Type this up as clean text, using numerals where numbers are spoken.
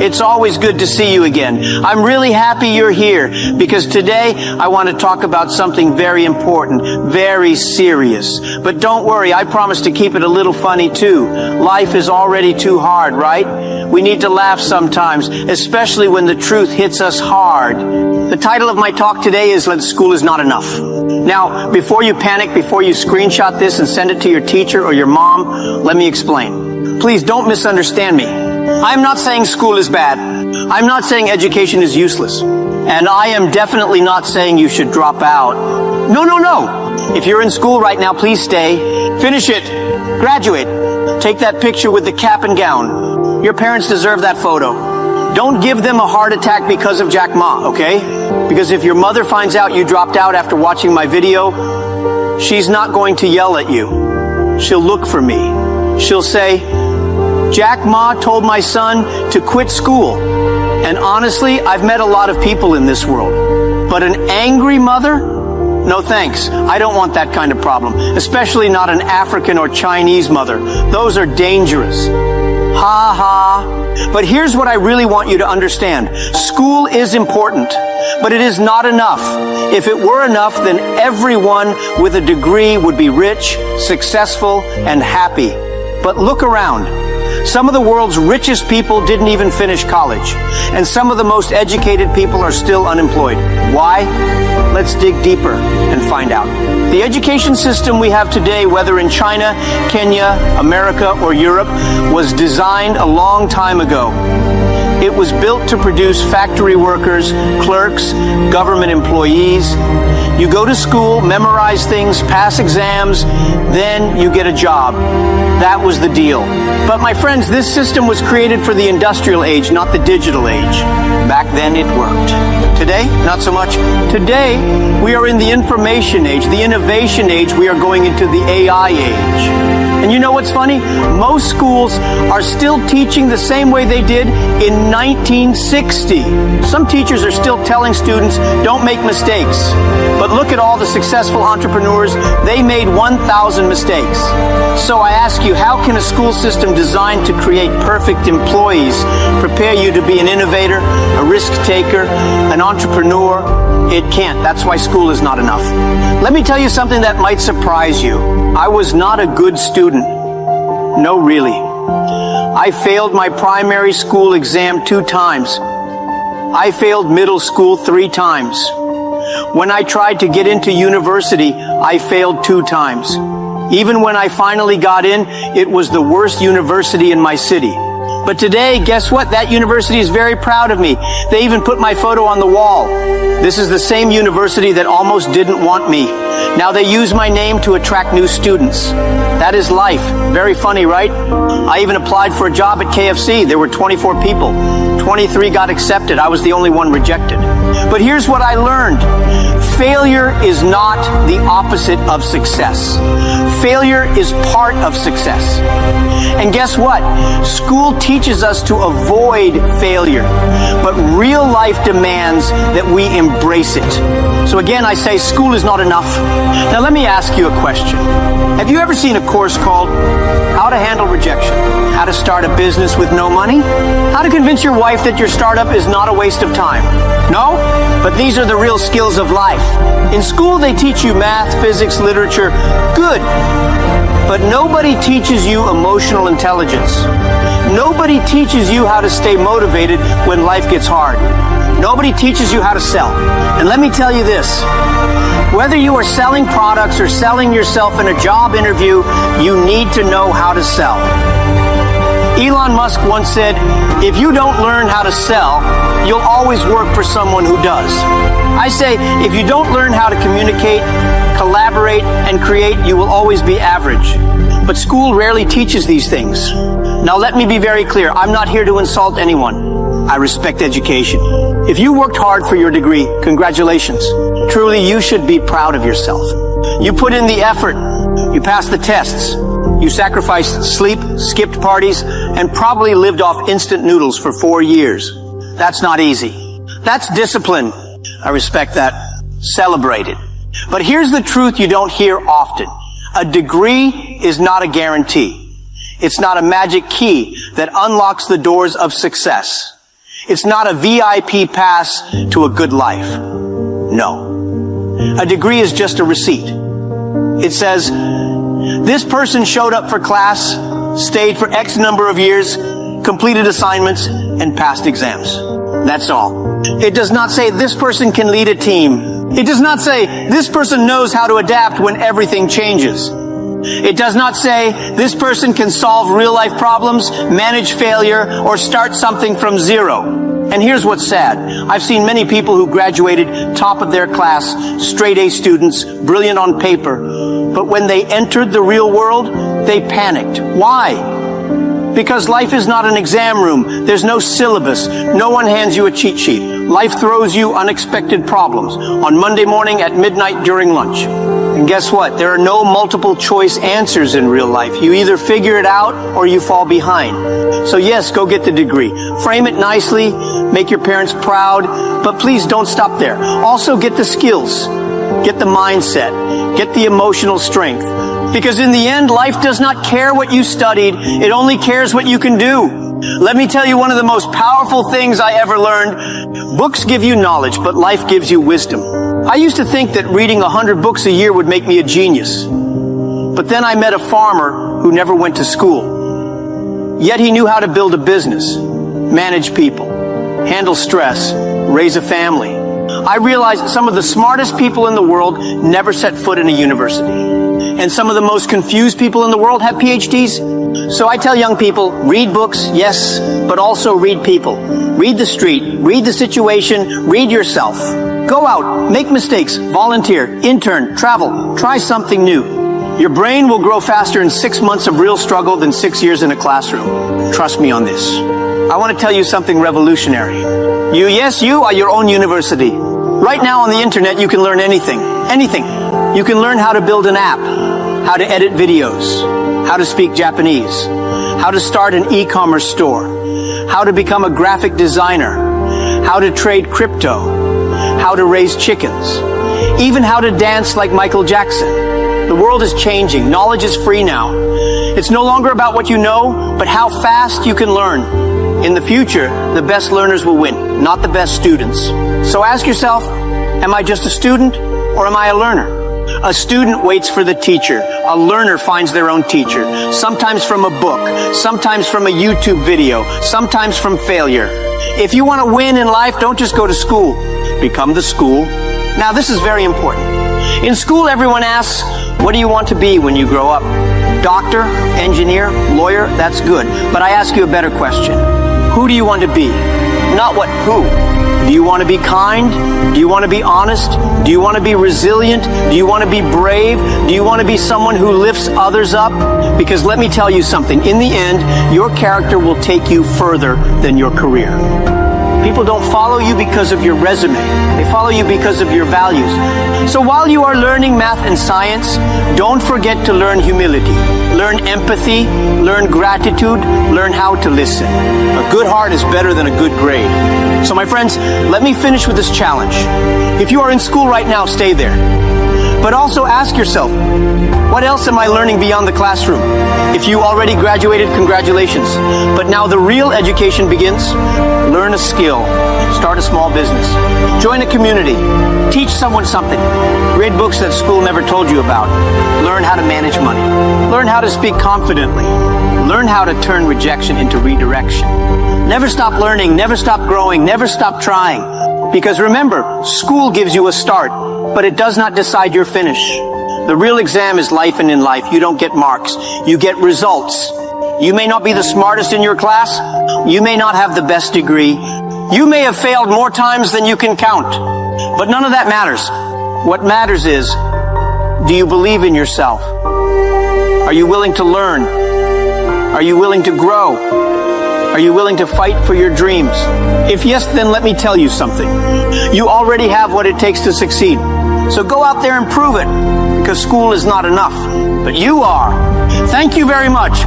It's always good to see you again. I'm really happy you're here because today I want to talk about something very important, very serious. But don't worry, I promise to keep it a little funny too. Life is already too hard, right? We need to laugh sometimes, especially when the truth hits us hard. The title of my talk today is School is Not Enough. Now, before you panic, before you screenshot this and send it to your teacher or your mom, let me explain. Please don't misunderstand me. I'm not saying school is bad. I'm not saying education is useless. And I am definitely not saying you should drop out. No. If you're in school right now, please stay. Finish it. Graduate. Take that picture with the cap and gown. Your parents deserve that photo. Don't give them a heart attack because of Jack Ma, okay? Because if your mother finds out you dropped out after watching my video, she's not going to yell at you. She'll look for me. She'll say, Jack Ma told my son to quit school. And honestly, I've met a lot of people in this world. But an angry mother? No thanks. I don't want that kind of problem. Especially not an African or Chinese mother. Those are dangerous. Ha ha. But here's what I really want you to understand. School is important, but it is not enough. If it were enough, then everyone with a degree would be rich, successful, and happy. But look around. Some of the world's richest people didn't even finish college, and some of the most educated people are still unemployed. Why? Let's dig deeper and find out. The education system we have today, whether in China, Kenya, America, or Europe, was designed a long time ago. It was built to produce factory workers, clerks, government employees. You go to school, memorize things, pass exams, then you get a job. That was the deal. But my friends, this system was created for the industrial age, not the digital age. Back then it worked. Today, not so much. Today, we are in the information age, the innovation age. We are going into the AI age. And you know what's funny? Most schools are still teaching the same way they did in 1960. Some teachers are still telling students, don't make mistakes. But look at all the successful entrepreneurs. They made 1,000 mistakes. So I ask you, how can a school system designed to create perfect employees prepare you to be an innovator, a risk taker, an entrepreneur? It can't. That's why school is not enough. Let me tell you something that might surprise you. I was not a good student. No, really. I failed my primary school exam 2 times. I failed middle school 3 times. When I tried to get into university, I failed 2 times. Even when I finally got in, it was the worst university in my city. But today, guess what? That university is very proud of me. They even put my photo on the wall. This is the same university that almost didn't want me. Now they use my name to attract new students. That is life. Very funny, right? I even applied for a job at KFC. There were 24 people. 23 got accepted. I was the only one rejected. But here's what I learned. Failure is not the opposite of success. Failure is part of success. And guess what? School teaches us to avoid failure, but real life demands that we embrace it. So again, I say school is not enough. Now let me ask you a question. Have you ever seen a course called How to Handle Rejection? How to Start a Business with No Money? How to Convince Your Wife that your startup is not a waste of time? No? But these are the real skills of life. In school, they teach you math, physics, literature. Good. But nobody teaches you emotional intelligence. Nobody teaches you how to stay motivated when life gets hard. Nobody teaches you how to sell. And let me tell you this. Whether you are selling products or selling yourself in a job interview, you need to know how to sell. Elon Musk once said, if you don't learn how to sell, you'll always work for someone who does. I say, if you don't learn how to communicate, collaborate, and create, you will always be average. But school rarely teaches these things. Now let me be very clear. I'm not here to insult anyone. I respect education. If you worked hard for your degree, congratulations. Truly, you should be proud of yourself. You put in the effort. You passed the tests. You sacrificed sleep, skipped parties, and probably lived off instant noodles for 4 years. That's not easy. That's discipline. I respect that. Celebrate it. But here's the truth you don't hear often. A degree is not a guarantee. It's not a magic key that unlocks the doors of success. It's not a VIP pass to a good life. No. A degree is just a receipt. It says, this person showed up for class, stayed for X number of years, completed assignments, and passed exams. That's all. It does not say this person can lead a team. It does not say this person knows how to adapt when everything changes. It does not say this person can solve real-life problems, manage failure, or start something from zero. And here's what's sad. I've seen many people who graduated top of their class, straight A students, brilliant on paper, but when they entered the real world, they panicked. Why? Because life is not an exam room. There's no syllabus. No one hands you a cheat sheet. Life throws you unexpected problems on Monday morning, at midnight, during lunch. And guess what? There are no multiple choice answers in real life. You either figure it out or you fall behind. So yes, go get the degree. Frame it nicely, make your parents proud, but please don't stop there. Also get the skills, get the mindset, get the emotional strength. Because in the end, life does not care what you studied, it only cares what you can do. Let me tell you one of the most powerful things I ever learned. Books give you knowledge, but life gives you wisdom. I used to think that reading 100 books a year would make me a genius. But then I met a farmer who never went to school. Yet he knew how to build a business, manage people, handle stress, raise a family. I realized that some of the smartest people in the world never set foot in a university. And some of the most confused people in the world have PhDs. So I tell young people, read books, yes, but also read people. Read the street, read the situation, read yourself. Go out, make mistakes, volunteer, intern, travel, try something new. Your brain will grow faster in 6 months of real struggle than 6 years in a classroom. Trust me on this. I want to tell you something revolutionary. You are your own university. Right now on the internet, you can learn anything. Anything. You can learn how to build an app, how to edit videos, how to speak Japanese, how to start an e-commerce store, how to become a graphic designer, how to trade crypto, how to raise chickens, even how to dance like Michael Jackson. The world is changing. Knowledge is free now. It's no longer about what you know, but how fast you can learn. In the future, the best learners will win, not the best students. So ask yourself, am I just a student or am I a learner? A student waits for the teacher. A learner finds their own teacher. Sometimes from a book, sometimes from a YouTube video, sometimes from failure. If you want to win in life, don't just go to school. Become the school. Now, this is very important. In school, everyone asks, what do you want to be when you grow up? Doctor, engineer, lawyer, that's good. But I ask you a better question. Who do you want to be? Not what, who. Do you want to be kind? Do you want to be honest? Do you want to be resilient? Do you want to be brave? Do you want to be someone who lifts others up? Because let me tell you something. In the end, your character will take you further than your career. People don't follow you because of your resume. They follow you because of your values. So while you are learning math and science, don't forget to learn humility, learn empathy, learn gratitude, learn how to listen. A good heart is better than a good grade. So my friends, let me finish with this challenge. If you are in school right now, stay there. But also ask yourself, what else am I learning beyond the classroom? If you already graduated, congratulations. But now the real education begins. Learn a skill. Start a small business. Join a community. Teach someone something. Read books that school never told you about. Learn how to manage money. Learn how to speak confidently. Learn how to turn rejection into redirection. Never stop learning. Never stop growing. Never stop trying. Because remember, school gives you a start, but it does not decide your finish. The real exam is life, and in life, you don't get marks. You get results. You may not be the smartest in your class. You may not have the best degree. You may have failed more times than you can count. But none of that matters. What matters is, do you believe in yourself? Are you willing to learn? Are you willing to grow? Are you willing to fight for your dreams? If yes, then let me tell you something. You already have what it takes to succeed. So go out there and prove it, because school is not enough. But you are. Thank you very much.